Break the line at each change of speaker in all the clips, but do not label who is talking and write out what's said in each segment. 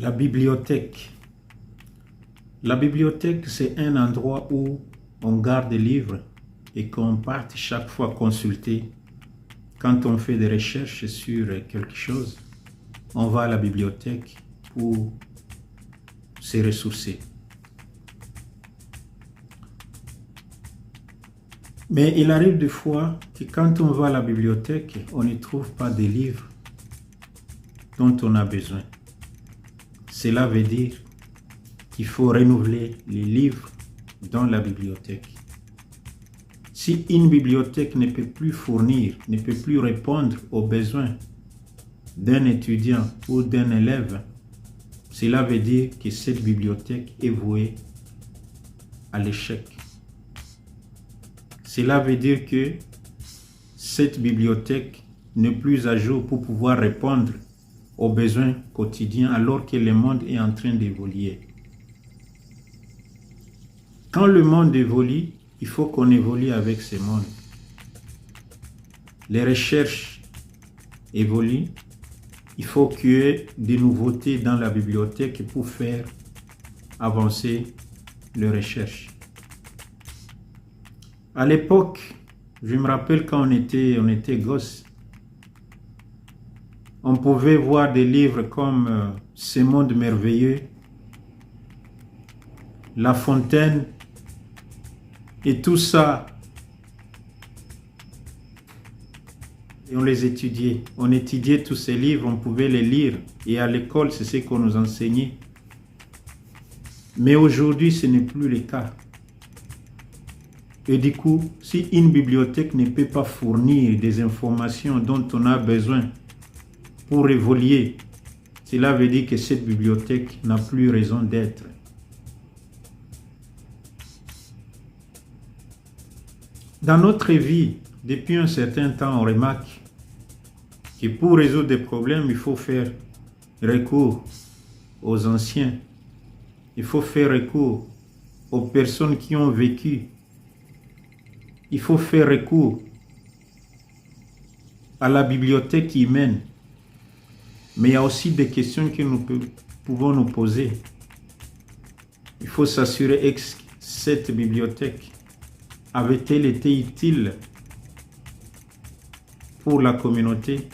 La bibliothèque. La bibliothèque, c'est un endroit où on garde des livres et qu'on parte chaque fois consulter. Quand on fait des recherches sur quelque chose, on va à la bibliothèque pour se ressourcer. Mais il arrive des fois que quand on va à la bibliothèque, on ne trouve pas des livres dont on a besoin. Cela veut dire qu'il faut renouveler les livres dans la bibliothèque. Si une bibliothèque ne peut plus fournir, ne peut plus répondre aux besoins d'un étudiant ou d'un élève, cela veut dire que cette bibliothèque est vouée à l'échec. Cela veut dire que cette bibliothèque n'est plus à jour pour pouvoir répondre aux besoins quotidiens alors que le monde est en train d'évoluer. Quand le monde évolue, il faut qu'on évolue avec ce monde. Les recherches évoluent. Il faut qu'il y ait des nouveautés dans la bibliothèque pour faire avancer les recherches. À l'époque, je me rappelle quand on était gosse, on pouvait voir des livres comme Ce monde merveilleux, La Fontaine, et tout ça. Et on les étudiait. On étudiait tous ces livres, on pouvait les lire. Et à l'école, c'est ce qu'on nous enseignait. Mais aujourd'hui, ce n'est plus le cas. Et du coup, si une bibliothèque ne peut pas fournir des informations dont on a besoin pour évoluer, cela veut dire que cette bibliothèque n'a plus raison d'être. Dans notre vie, depuis un certain temps, on remarque que pour résoudre des problèmes, il faut faire recours aux anciens. Il faut faire recours aux personnes qui ont vécu. Il faut faire recours à la bibliothèque humaine. Mais il y a aussi des questions que nous pouvons nous poser. Il faut s'assurer que cette bibliothèque avait-elle été utile pour la communauté?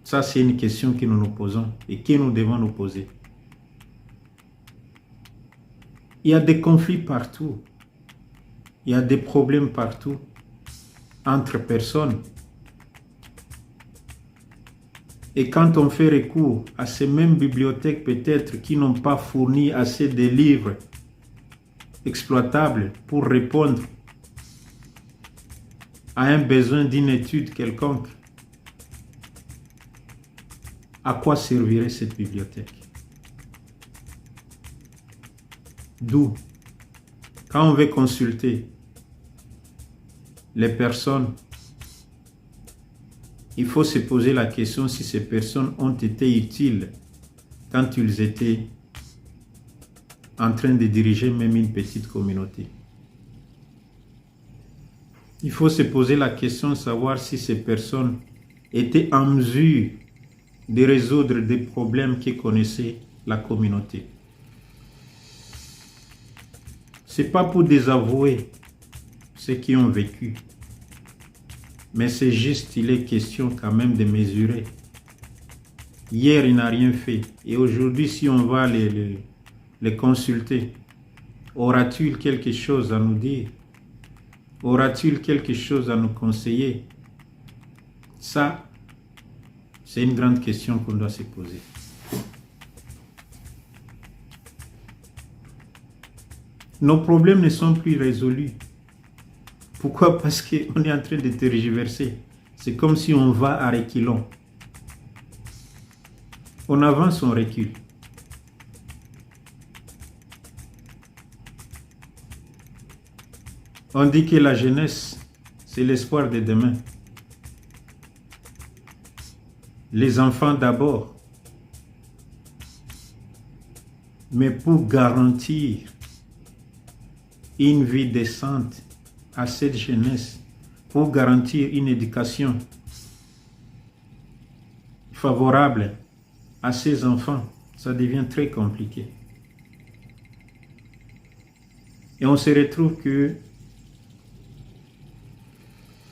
Ça, c'est une question que nous nous posons et que nous devons nous poser. Il y a des conflits partout. Il y a des problèmes partout entre personnes. Et quand on fait recours à ces mêmes bibliothèques peut-être qui n'ont pas fourni assez de livres exploitables pour répondre à un besoin d'une étude quelconque, à quoi servirait cette bibliothèque? D'où, quand on veut consulter les personnes, il faut se poser la question si ces personnes ont été utiles quand ils étaient en train de diriger même une petite communauté. Il faut se poser la question de savoir si ces personnes étaient en mesure de résoudre des problèmes que connaissait la communauté. Ce n'est pas pour désavouer ceux qui ont vécu, mais c'est juste, il est question quand même de mesurer. Hier, il n'a rien fait. Et aujourd'hui, si on va les consulter, aura-t-il quelque chose à nous dire? Aura-t-il quelque chose à nous conseiller? Ça, c'est une grande question qu'on doit se poser. Nos problèmes ne sont plus résolus. Pourquoi? Parce qu'on est en train de tergiverser. C'est comme si on va à reculons. On avance, on recule. On dit que la jeunesse, c'est l'espoir de demain. Les enfants d'abord. Mais pour garantir une vie décente à cette jeunesse, pour garantir une éducation favorable à ses enfants, ça devient très compliqué. Et on se retrouve que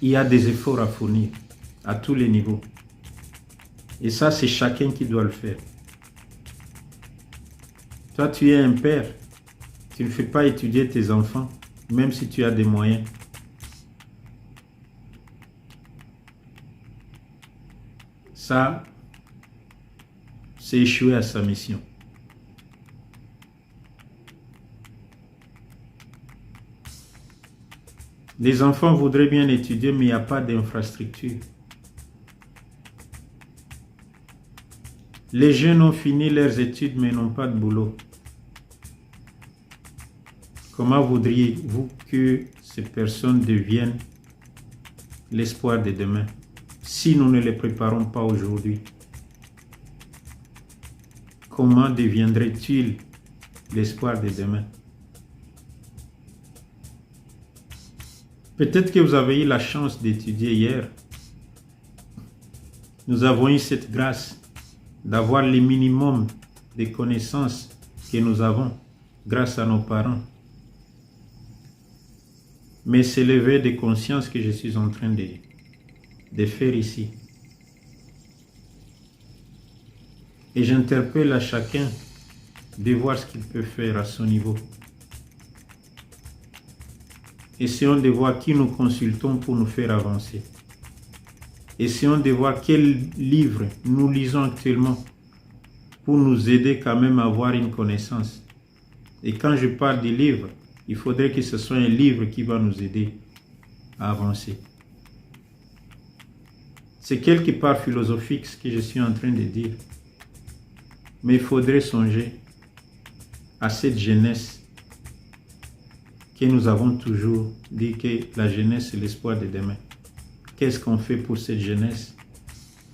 il y a des efforts à fournir à tous les niveaux. Et ça, c'est chacun qui doit le faire. Toi, tu es un père. Tu ne fais pas étudier tes enfants, même si tu as des moyens. Ça, c'est échouer à sa mission. Les enfants voudraient bien étudier, mais il n'y a pas d'infrastructure. Les jeunes ont fini leurs études, mais n'ont pas de boulot. Comment voudriez-vous que ces personnes deviennent l'espoir de demain si nous ne les préparons pas aujourd'hui? Comment deviendraient-ils l'espoir de demain? Peut-être que vous avez eu la chance d'étudier hier. Nous avons eu cette grâce d'avoir le minimum de connaissances que nous avons grâce à nos parents. Mais c'est l'éveil de conscience que je suis en train de faire ici. Et j'interpelle à chacun de voir ce qu'il peut faire à son niveau. Essayons de voir qui nous consultons pour nous faire avancer. Essayons de voir quels livres nous lisons actuellement pour nous aider quand même à avoir une connaissance. Et quand je parle de livres, il faudrait que ce soit un livre qui va nous aider à avancer. C'est quelque part philosophique ce que je suis en train de dire. Mais il faudrait songer à cette jeunesse que nous avons toujours dit que la jeunesse c'est l'espoir de demain. Qu'est-ce qu'on fait pour cette jeunesse?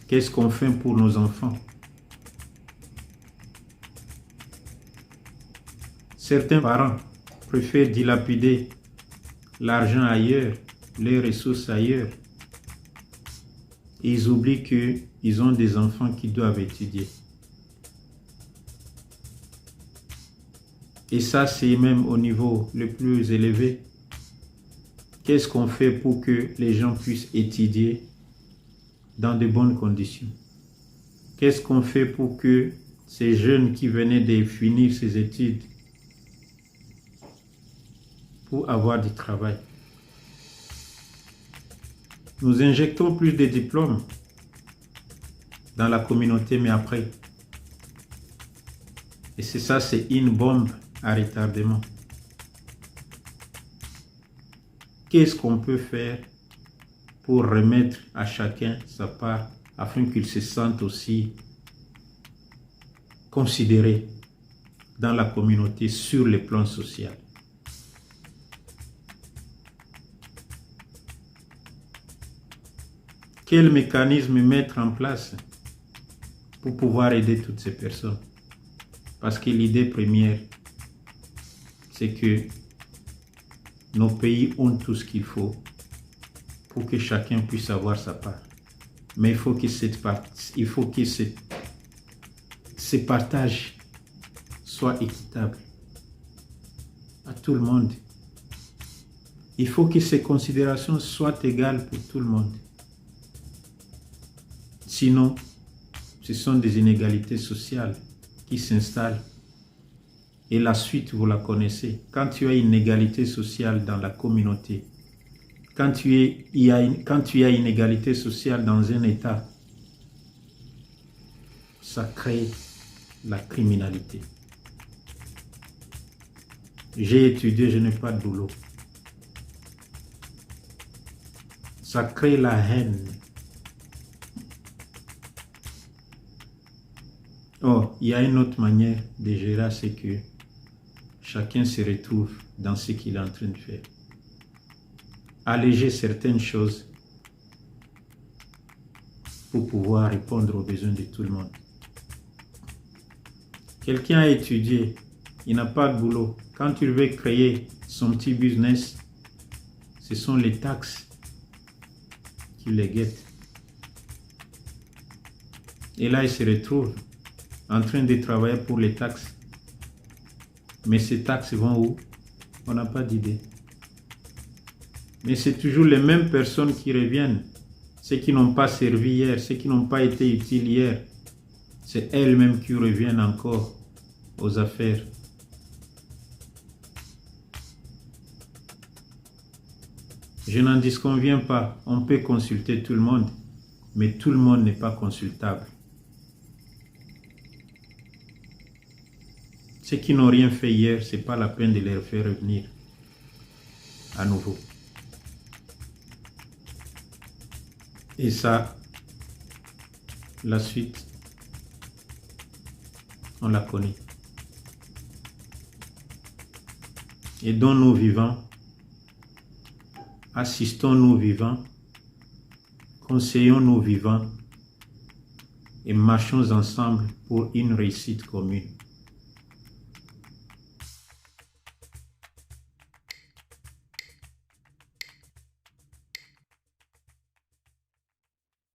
Qu'est-ce qu'on fait pour nos enfants? Certains parents préfèrent dilapider l'argent ailleurs, les ressources ailleurs. Et ils oublient qu'ils ont des enfants qui doivent étudier. Et ça, c'est même au niveau le plus élevé. Qu'est-ce qu'on fait pour que les gens puissent étudier dans de bonnes conditions? Qu'est-ce qu'on fait pour que ces jeunes qui venaient de finir ces études pour avoir du travail? Nous injectons plus de diplômes dans la communauté, mais après. Et c'est ça, c'est une bombe à retardement. Qu'est-ce qu'on peut faire pour remettre à chacun sa part afin qu'il se sente aussi considéré dans la communauté sur le plan social? Quel mécanisme mettre en place pour pouvoir aider toutes ces personnes? Parce que l'idée première, c'est que nos pays ont tout ce qu'il faut pour que chacun puisse avoir sa part. Mais il faut que ce partage soit équitable à tout le monde. Il faut que ces considérations soient égales pour tout le monde. Sinon, ce sont des inégalités sociales qui s'installent. Et la suite, vous la connaissez. Quand tu as une égalité sociale dans la communauté, quand tu as une égalité sociale dans un État, ça crée la criminalité. J'ai étudié, je n'ai pas de boulot. Ça crée la haine. Oh, il y a une autre manière de gérer, c'est que chacun se retrouve dans ce qu'il est en train de faire. Alléger certaines choses pour pouvoir répondre aux besoins de tout le monde. Quelqu'un a étudié, il n'a pas de boulot. Quand il veut créer son petit business, ce sont les taxes qui les guettent. Et là, il se retrouve en train de travailler pour les taxes. Mais ces taxes vont où? On n'a pas d'idée. Mais c'est toujours les mêmes personnes qui reviennent. Ceux qui n'ont pas servi hier, ceux qui n'ont pas été utiles hier. C'est elles-mêmes qui reviennent encore aux affaires. Je n'en disconviens pas. On peut consulter tout le monde, mais tout le monde n'est pas consultable. Ceux qui n'ont rien fait hier, ce n'est pas la peine de les faire revenir à nouveau. Et ça, la suite, on la connaît. Aidons nos vivants, assistons nos vivants, conseillons nos vivants et marchons ensemble pour une réussite commune.